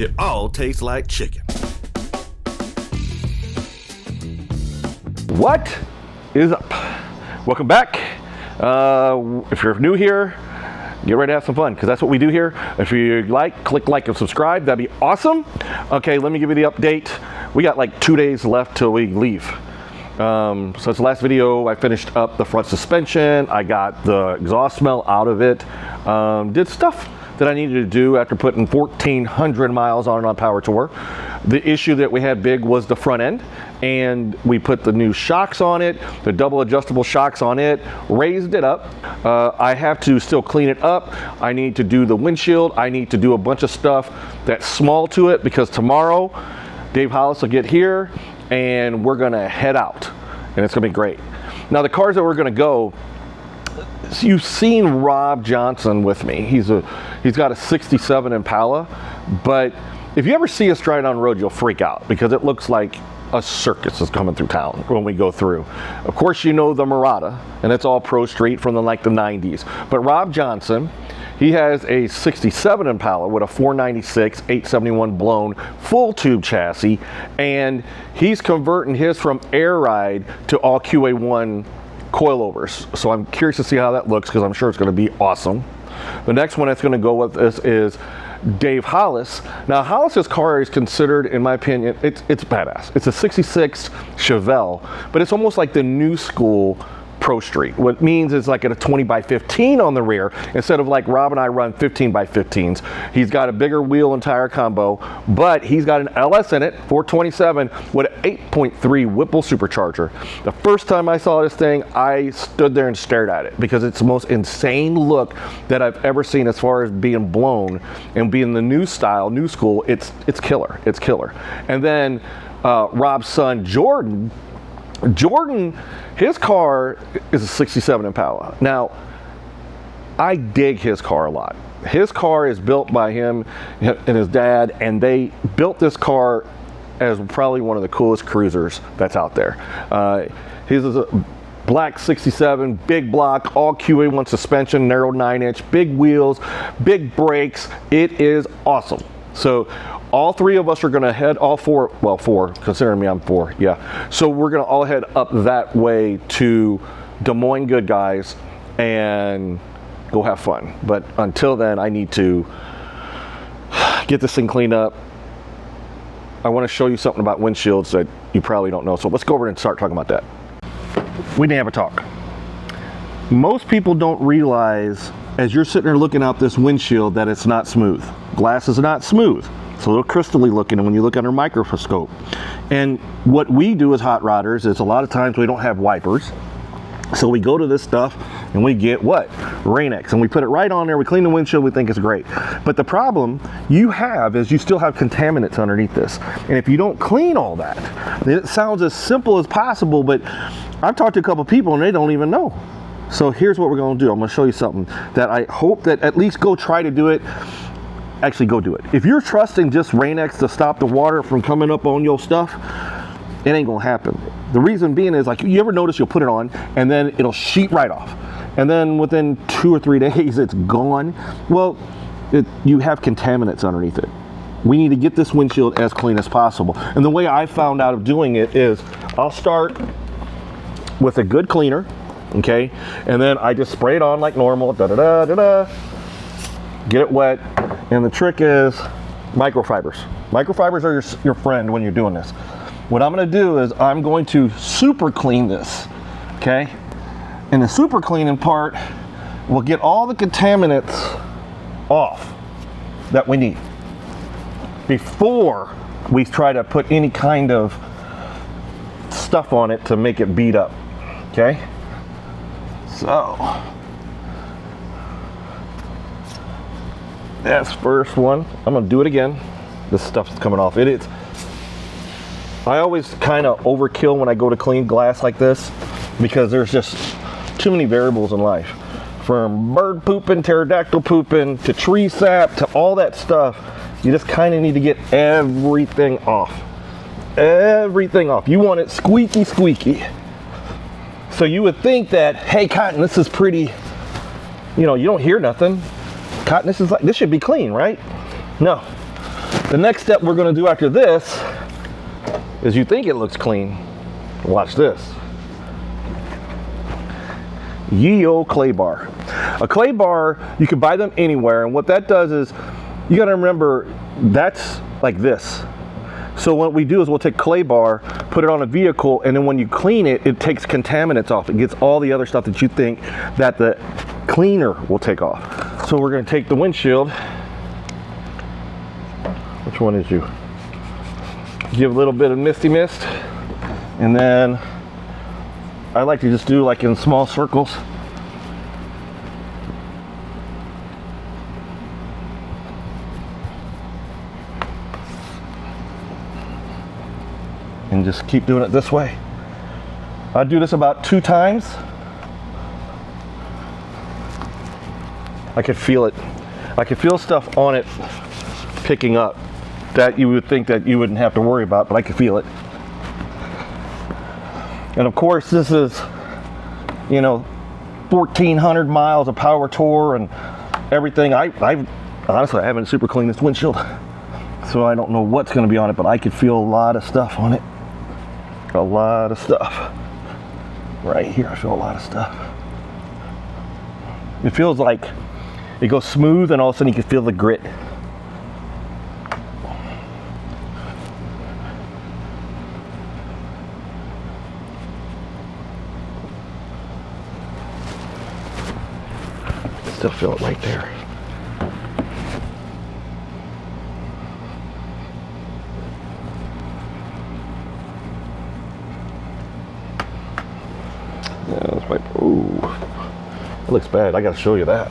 It all tastes like chicken. What is up? Welcome back. If you're new here, get ready to have some fun, because that's what we do here. If you like, click like and subscribe. That'd be awesome. Okay, let me give you the update. We got like 2 days left till we leave. So it's the last video. I finished up the front suspension. I got the exhaust smell out of it. Did stuff that I needed to do after putting 1,400 miles on it on Power Tour. The issue that we had big was the front end, and we put the new shocks on it, the double adjustable shocks on it, raised it up. I have to still clean it up. I need to do the windshield. I need to do a bunch of stuff that's small to it, because tomorrow Dave Hollis will get here and we're gonna head out, and it's gonna be great. Now the cars that we're gonna go, so you've seen Rob Johnson with me. He's got a 67 Impala, but if you ever see us driving on the road, you'll freak out, because it looks like a circus is coming through town when we go through. Of course, you know the Murata, and it's all Pro Street from the 90s. But Rob Johnson, he has a 67 Impala with a 496 871 blown full tube chassis, and he's converting his from air ride to all QA1 coilovers. So I'm curious to see how that looks, because I'm sure it's going to be awesome. The next one that's going to go with this is Dave Hollis. Now Hollis's car is considered, in my opinion, it's badass. It's a 66 Chevelle, but it's almost like the new school Pro Street. What it means is like at a 20x15 on the rear, instead of like Rob and I run 15x15s. He's got a bigger wheel and tire combo, but he's got an LS in it, 427, with an 8.3 Whipple supercharger. The first time I saw this thing, I stood there and stared at it, because it's the most insane look that I've ever seen as far as being blown and being the new style, new school. It's killer. It's killer. And then Rob's son Jordan, his car is a 67 Impala. Now, I dig his car a lot. His car is built by him and his dad, and they built this car as probably one of the coolest cruisers that's out there. His is a black 67, big block, all QA1 suspension, narrow 9-inch, big wheels, big brakes. It is awesome. So all three of us are going to head, all four, well, four, considering me, I'm four, yeah. So we're going to all head up that way to Des Moines Good Guys and go have fun. But until then, I need to get this thing cleaned up. I want to show you something about windshields that you probably don't know. So let's go over and start talking about that. We need to have a talk. Most people don't realize, as you're sitting there looking out this windshield, that it's not smooth. Glass is not smooth. It's a little crystally looking when you look under a microscope. And what we do as hot rodders is, a lot of times we don't have wipers. So we go to this stuff and we get what? Rain-X, and we put it right on there. We clean the windshield. We think it's great. But the problem you have is you still have contaminants underneath this. And if you don't clean all that, it sounds as simple as possible, but I've talked to a couple people and they don't even know. So here's what we're going to do. I'm going to show you something that I hope that at least go try to do it. Actually, go do it. If you're trusting just Rain-X to stop the water from coming up on your stuff, it ain't going to happen. The reason being is, like, you ever notice you'll put it on and then it'll sheet right off. And then within 2 or 3 days, it's gone. Well, you have contaminants underneath it. We need to get this windshield as clean as possible. And the way I found out of doing it is, I'll start with a good cleaner. Okay, and then I just spray it on like normal, get it wet, and the trick is microfibers. Microfibers are your friend when you're doing this. What I'm going to do is I'm going to super clean this, okay, and the super cleaning part will get all the contaminants off that we need before we try to put any kind of stuff on it to make it beat up, okay? So, that's first one. I'm gonna do it again. This stuff's coming off. I always kind of overkill when I go to clean glass like this, because there's just too many variables in life. From bird pooping, pterodactyl pooping, to tree sap, to all that stuff. You just kind of need to get everything off. Everything off. You want it squeaky, squeaky. So you would think that, hey, Cotton, this is pretty, you know, you don't hear nothing. Cotton, this should be clean, right? No. The next step we're going to do after this is, you think it looks clean. Watch this. Ye old clay bar. A clay bar, you can buy them anywhere, and what that does is, you got to remember, that's like this. So what we do is we'll take clay bar, put it on a vehicle, and then when you clean it, it takes contaminants off. It gets all the other stuff that you think that the cleaner will take off. So we're going to take the windshield. Which one is you? Give a little bit of misty mist, and then I like to just do like in small circles. And just keep doing it this way. I do this about 2 times. I could feel it. I could feel stuff on it picking up that you would think that you wouldn't have to worry about, but I could feel it. And of course, this is, you know, 1,400 miles of power tour and everything. I honestly, I haven't super cleaned this windshield, so I don't know what's going to be on it, but I could feel a lot of stuff on it. A lot of stuff. Right here, I feel a lot of stuff. It feels like it goes smooth, and all of a sudden you can feel the grit. Still feel it right there. Yeah, that's my, ooh, it looks bad. I gotta show you that.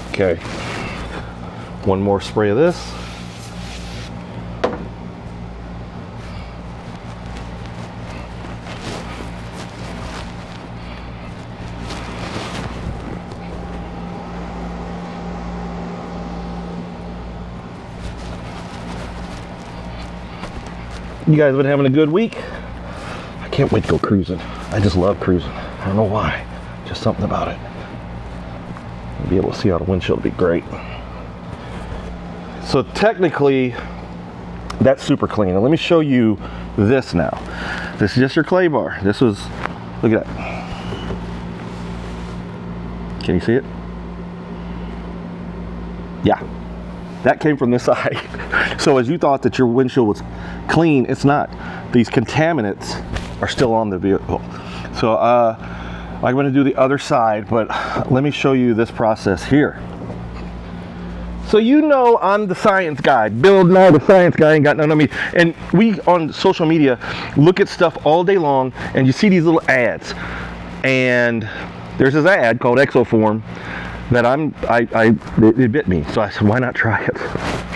Okay, one more spray of this. You guys been having a good week? I can't wait to go cruising. I just love cruising. I don't know why. Just something about it. I'll be able to see out a windshield would be great. So technically, that's super clean. Now let me show you this now. This is just your clay bar. This was, look at that. Can you see it? Yeah. That came from this side. So as you thought that your windshield was clean, it's not. These contaminants are still on the vehicle. So I'm going to do the other side, but let me show you this process here. So you know I'm the science guy. Bill Nye, the science guy, ain't got none of me. And we on social media look at stuff all day long, and you see these little ads. And there's this ad called Exoform that it bit me. So I said, why not try it?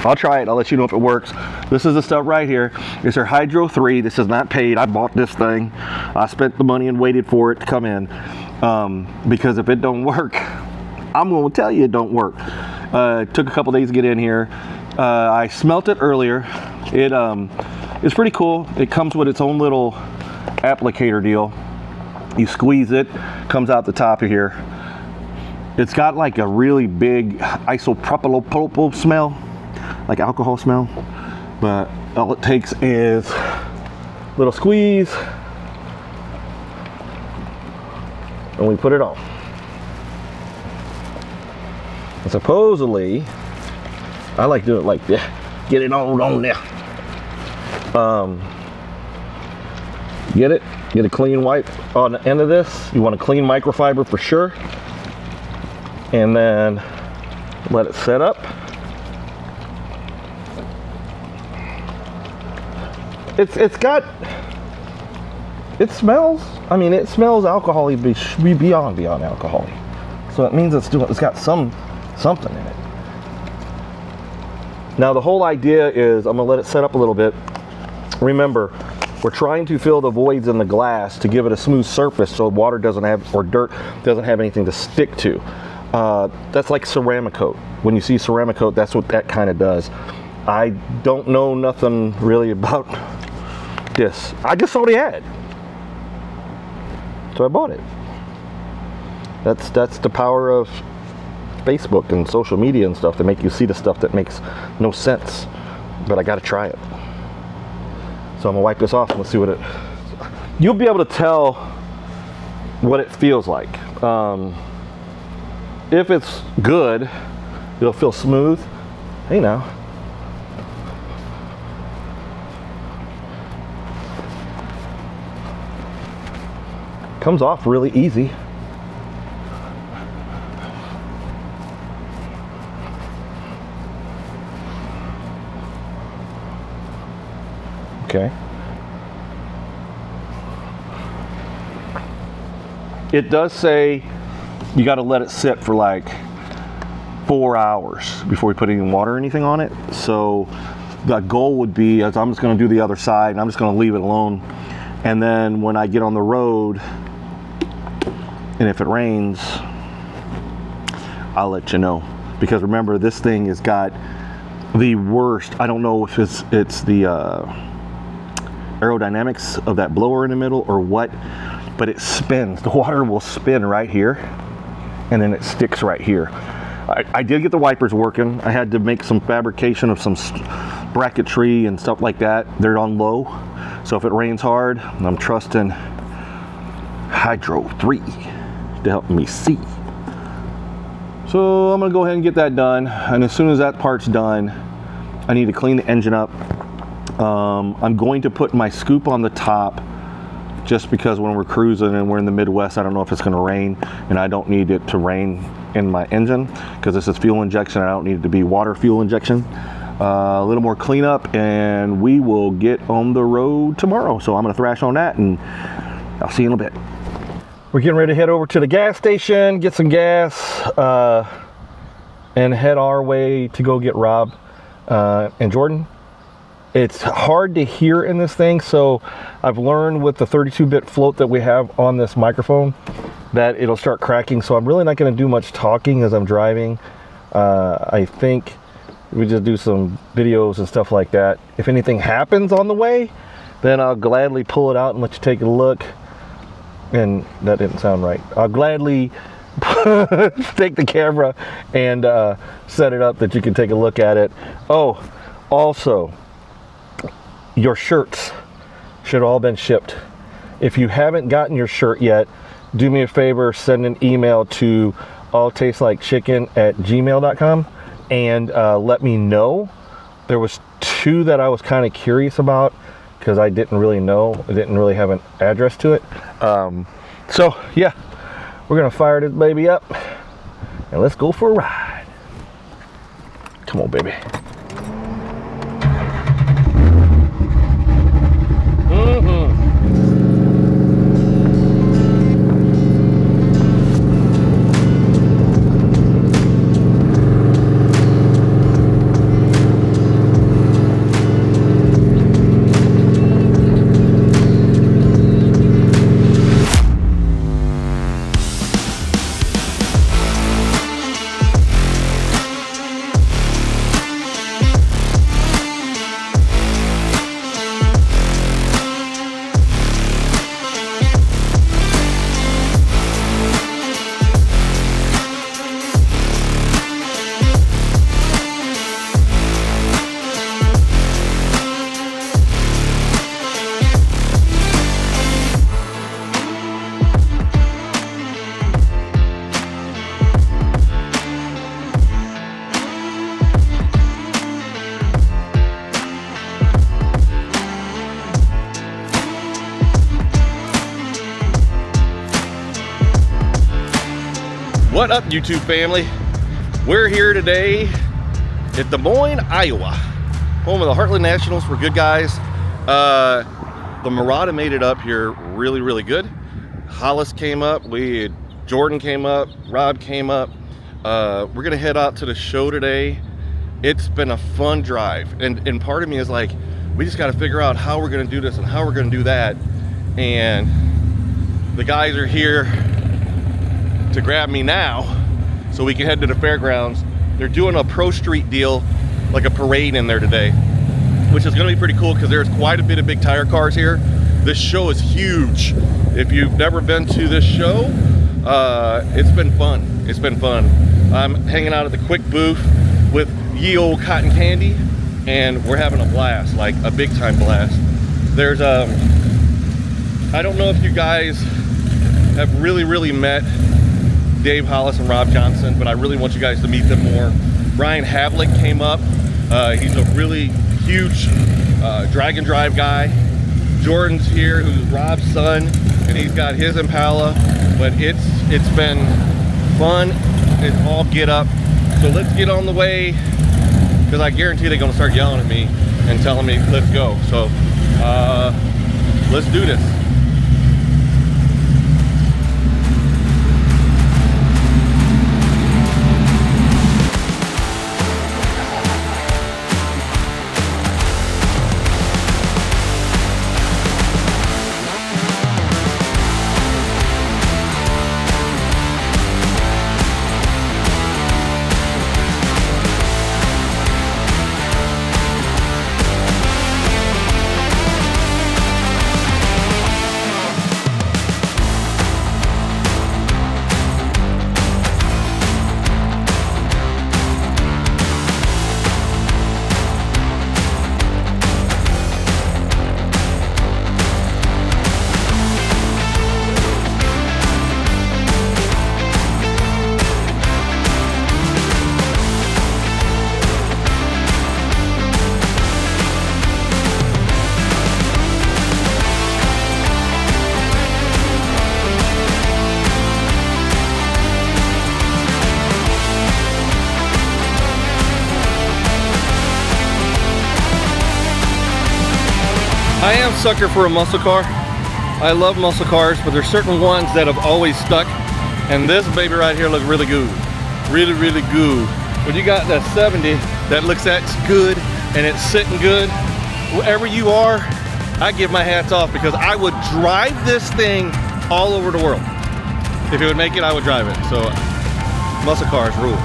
I'll try it. I'll let you know if it works. This is the stuff right here. It's our Hydro 3. This is not paid. I bought this thing. I spent the money and waited for it to come in. Because if it don't work, I'm going to tell you it don't work. It took a couple days to get in here. I smelt it earlier. It's pretty cool. It comes with its own little applicator deal. You squeeze it, comes out the top of here. It's got like a really big isopropyl smell, like alcohol smell, but all it takes is a little squeeze, and we put it on. And supposedly, I like doing it like that. Get it on there. Get a clean wipe on the end of this. You want a clean microfiber for sure. And then let it set up. It smells, I mean, it smells alcohol-y, beyond alcohol-y. So it means it's got something in it. Now the whole idea is, I'm gonna let it set up a little bit. Remember, we're trying to fill the voids in the glass to give it a smooth surface so water doesn't have, or dirt doesn't have anything to stick to. That's like ceramic coat. When you see ceramic coat, that's what that kind of does. I don't know nothing really about this. I just saw the ad. So I bought it. That's the power of Facebook and social media and stuff, to make you see the stuff that makes no sense. But I got to try it. So I'm gonna wipe this off and let's see what it. You'll be able to tell what it feels like. If it's good, it'll feel smooth. Hey now. Comes off really easy. Okay. It does say you got to let it sit for like 4 hours before we put any water or anything on it. So the goal would be, as I'm just going to do the other side, and I'm just going to leave it alone. And then when I get on the road, and if it rains, I'll let you know. Because remember, this thing has got the worst, I don't know if it's the aerodynamics of that blower in the middle or what, but it spins. The water will spin right here, and then it sticks right here. I did get the wipers working. I had to make some fabrication of some bracketry and stuff like that. They're on low, so if it rains hard, I'm trusting Hydro 3 to help me see. So I'm gonna go ahead and get that done, and as soon as that part's done, I need to clean the engine up. I'm going to put my scoop on the top, just because when we're cruising and we're in the Midwest, I don't know if it's going to rain, and I don't need it to rain in my engine because this is fuel injection. I don't need it to be water fuel injection. A little more cleanup, and we will get on the road tomorrow. So I'm going to thrash on that, and I'll see you in a bit. We're getting ready to head over to the gas station, get some gas, and head our way to go get Rob and Jordan. It's hard to hear in this thing, so I've learned with the 32-bit float that we have on this microphone that it'll start cracking, so I'm really not going to do much talking as I'm driving. I think we just do some videos and stuff like that. If anything happens on the way, then I'll gladly pull it out and let you take a look. And that didn't sound right. I'll gladly take the camera and set it up that you can take a look at it. Oh, also, your shirts should all been shipped. If you haven't gotten your shirt yet, do me a favor, send an email to alltasteLikeChicken@gmail.com and let me know. There was 2 that I was kind of curious about because I didn't really know. I didn't really have an address to it. So yeah, we're gonna fire this baby up and let's go for a ride. Come on, baby. What up, YouTube family? We're here today at Des Moines, Iowa, home of the Heartland Nationals for Good Guys. The Murata made it up here really, really good. Hollis came up, Jordan came up, Rob came up. We're gonna head out to the show today. It's been a fun drive, and part of me is like, we just got to figure out how we're gonna do this and how we're gonna do that. And the guys are here to grab me now so we can head to the fairgrounds. They're doing a Pro Street deal, like a parade in there today, which is going to be pretty cool because there's quite a bit of big tire cars here. This show is huge. If you've never been to this show, it's been fun. It's been fun. I'm hanging out at the Quick booth with ye old cotton candy, and we're having a blast, like a big time blast. There's I don't know if you guys have really met Dave Hollis and Rob Johnson, but I really want you guys to meet them more. Brian Havlick came up. He's a really huge drag and drive guy. Jordan's here, who's Rob's son, and he's got his Impala. But it's been fun. It's all get up. So let's get on the way, because I guarantee they're gonna start yelling at me and telling me let's go. So let's do this. I am a sucker for a muscle car. I love muscle cars, but there's certain ones that have always stuck, and this baby right here looks really good. Really good. When you got that 70 that looks that's good and it's sitting good, wherever you are, I give my hats off, because I would drive this thing all over the world. If it would make it, I would drive it. So muscle cars rule.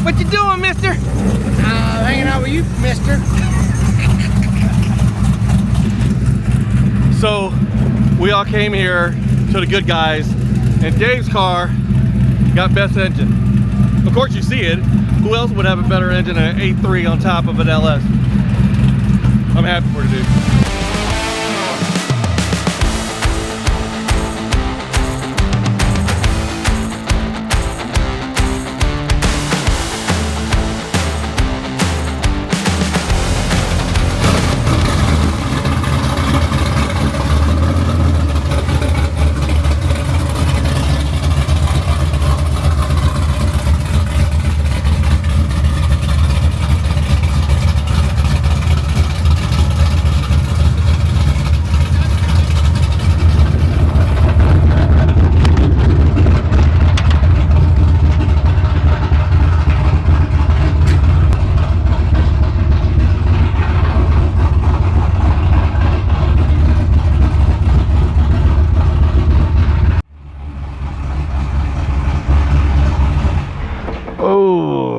What you doing, mister? Hanging out with you, mister. So we all came here to the Good Guys, and Dave's car got best engine. Of course you see it. Who else would have a better engine than an 8.3 on top of an LS? I'm happy for the dude.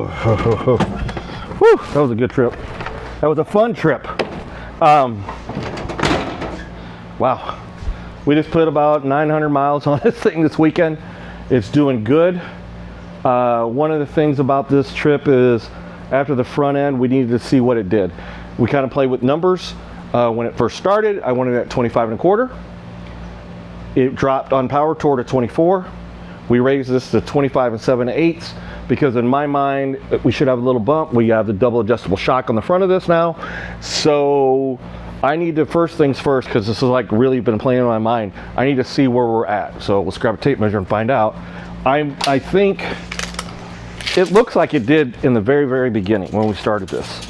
Whew, that was a good trip. That was a fun trip. Wow. We just put about 900 miles on this thing this weekend. It's doing good. One of the things about this trip is after the front end, we needed to see what it did. We kind of played with numbers. When it first started, I wanted it at 25 1/4. It dropped on power toward a 24. We raised this to 25 7/8 because in my mind, we should have a little bump. We have the double adjustable shock on the front of this now. So I need to, first things first, because this has like really been playing in my mind, I need to see where we're at. So let's grab a tape measure and find out. I think it looks like it did in the very, very beginning when we started this.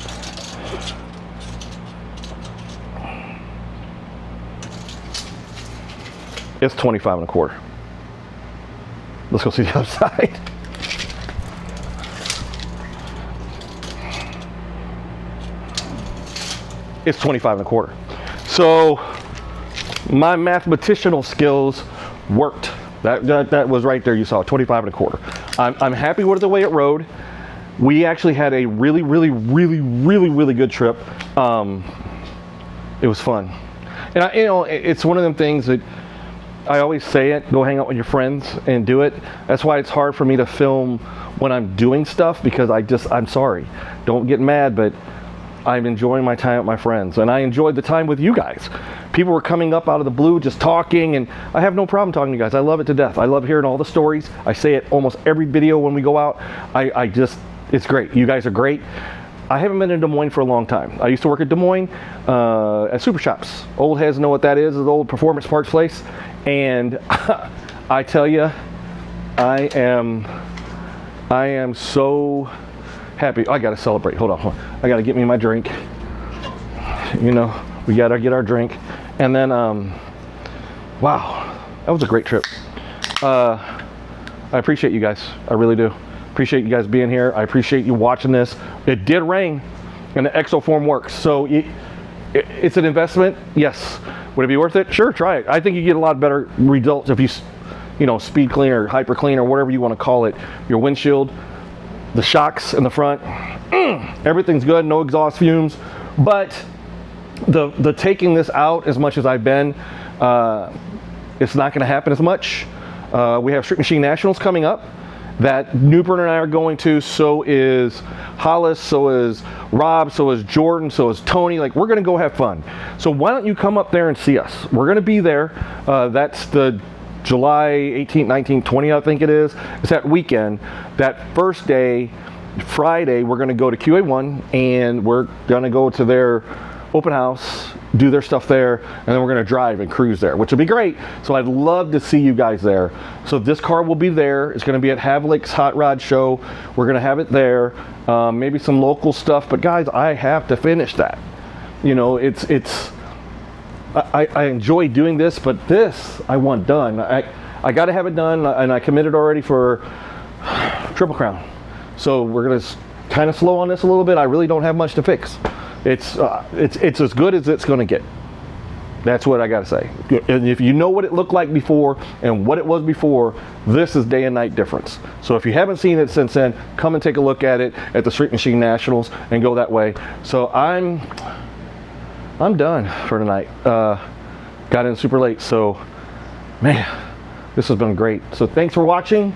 It's 25 1/4. Let's go see the other side. It's 25 1/4. So my mathematicianal skills worked. That was right there. You saw 25 1/4. I'm happy with the way it rode. We actually had a really, really, really, really, really good trip. It was fun, and it's one of them things that I always say it, go hang out with your friends and do it. That's why it's hard for me to film when I'm doing stuff, because I'm sorry. Don't get mad, but I'm enjoying my time with my friends. And I enjoyed the time with you guys. People were coming up out of the blue, just talking, and I have no problem talking to you guys. I love it to death. I love hearing all the stories. I say it almost every video when we go out. It's great. You guys are great. I haven't been in Des Moines for a long time. I used to work at Des Moines at Super Shops. Old heads know what that is, the old performance parts place. And I tell you, I am so happy. I gotta celebrate. Hold on. I gotta get me my drink. You know, we gotta get our drink. And then, wow, that was a great trip. I appreciate you guys. I really do. Appreciate you guys being here. I appreciate you watching this. It did rain, and the exoform works. So it's an investment. Yes. Would it be worth it? Sure, try it. I think you get a lot better results if you speed clean or hyper clean or whatever you want to call it. Your windshield, the shocks in the front, everything's good. No exhaust fumes. But the taking this out as much as I've been, it's not going to happen as much. We have Street Machine Nationals coming up that Newbern and I are going to. So is Hollis, so is Rob, so is Jordan, so is Tony. Like, we're gonna go have fun. So why don't you come up there and see us? We're gonna be there. That's the July 18th, 19th, 20th, I think it is. It's that weekend. That first day, Friday, we're gonna go to QA1 and we're gonna go to their open house, do their stuff there, and then we're gonna drive and cruise there, which will be great. So I'd love to see you guys there. So this car will be there. It's gonna be at Havlic's Hot Rod Show. We're gonna have it there. Maybe some local stuff, but guys, I have to finish that. You know, I enjoy doing this, but this I want done. I gotta have it done, and I committed already for Triple Crown. So we're gonna kind of slow on this a little bit. I really don't have much to fix. It's as good as it's going to get. That's what I got to say. And if you know what it looked like before and what it was before, this is day and night difference. So if you haven't seen it since then, come and take a look at it at the Street Machine Nationals and go that way. So I'm done for tonight. Got in super late, so man, this has been great. So thanks for watching.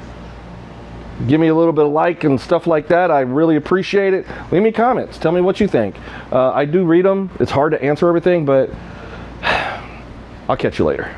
Give me a little bit of like and stuff like that. I really appreciate it. Leave me comments. Tell me what you think. I do read them. It's hard to answer everything, but I'll catch you later.